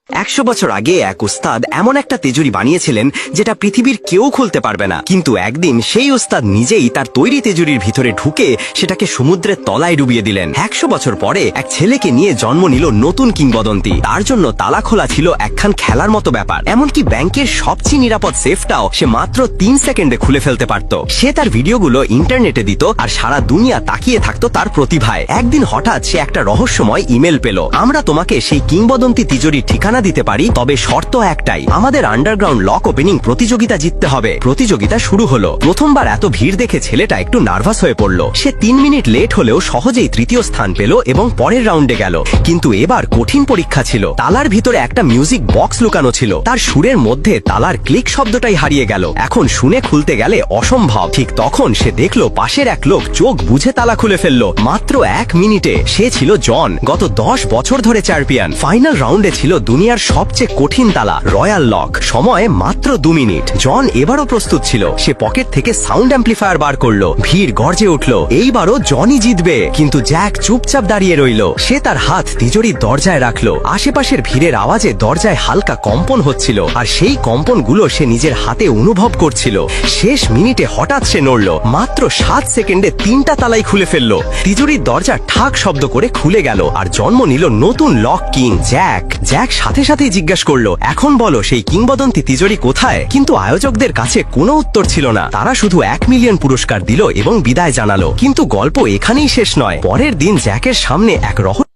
100 বছর আগে এক উস্তাদ এমন একটা তেজুরি বানিয়েছিলেন যেটা পৃথিবীর কেউ খুলতে পারবে না। কিন্তু একদিন সেই উস্তাদ নিজেই তার তৈরি তেজুরির ভিতরে ঢুকে সেটাকে সমুদ্রের তলায় ডুবিয়ে দিলেন। 100 বছর পরে এক ছেলেকে নিয়ে জন্ম নিল নতুন কিংবদন্তি। তার জন্য তালা খোলা ছিল একখান খেলার মতো ব্যাপার। এমনকি ব্যাংকের সবচেয়ে নিরাপদ সেফটাও সে মাত্র 3 সেকেন্ডে খুলে ফেলতে পারত। সে তার ভিডিওগুলো ইন্টারনেটে দিত আর সারা দুনিয়া তাকিয়ে থাকতো তার প্রতিভায়। একদিন হঠাৎ সে একটা রহস্যময় ইমেল পেল। আমরা তোমাকে সেই কিংবদন্তি তিজুরির ঠিকানা দিতে পারি, তবে শর্ত একটাই, আমাদের আন্ডারগ্রাউন্ড লক ওপেনিং প্রতিযোগিতা জিততে হবে। প্রতিযোগিতা শুরু হলো। প্রথমবার এত ভিড় দেখে ছেলেটা একটু নার্ভাস হয়ে পড়ল। সে 3 মিনিট লেট হলেও সহজেই তৃতীয় স্থান পেল এবং পরের রাউন্ডে গেল। কিন্তু এবার কঠিন পরীক্ষা ছিল। তালার ভিতরে একটা মিউজিক বক্স লুকানো ছিল। তার সুরের মধ্যে তালার ক্লিক শব্দটাই হারিয়ে গেল। এখন শুনে খুলতে গেলে অসম্ভব। ঠিক তখন সে দেখলো পাশের এক লোক চোখ বুঝে তালা খুলে ফেললো মাত্র 1 মিনিটে। সে ছিল জন, গত 10 বছর ধরে চ্যাম্পিয়ন। ফাইনাল রাউন্ডে ছিল দুনিয়ার সবচেয়ে কঠিন তালা, রয়্যাল লক। সময় মাত্র 2 মিনিট। জন এবারও প্রস্তুত ছিল। সে পকেট থেকে সাউন্ড অ্যাম্পলিফায়ার বার করলো। ভিড় গর্জে উঠলো। এইবারও জনই জিতবে। কিন্তু জ্যাক চুপচাপ দাঁড়িয়ে রইল। সে তার হাত তিজুরির দরজায় রাখলো। আশেপাশের ভিড়ের আওয়াজে দরজায় হালকা কম্পন হচ্ছিল, আর সেই কম্পনগুলো সে নিজের হাতে অনুভব করছিল। শেষ মিনিটে হঠাৎ সে নড়ল। মাত্র 7 সেকেন্ডে 3টা তালাই খুলে ফেললো। তিজুরির দরজা ঠাক শব্দ করে খুলে গেল, আর জন্ম নিল নতুন লক কিং, জ্যাক। জ্যাক সাথে সাথেই জিজ্ঞাসা করলো, এখন বলো সেই কিংবদন্তি তিজুরি কোথায়? কিন্তু আয়োজকদের কাছে কোনো উত্তর ছিল না। তারা শুধু 1 মিলিয়ন পুরস্কার দিল এবং বিদায় জানালো। কিন্তু গল্প এখানেই শেষ নয়। পরের দিন জ্যাকের সামনে এক রহস্য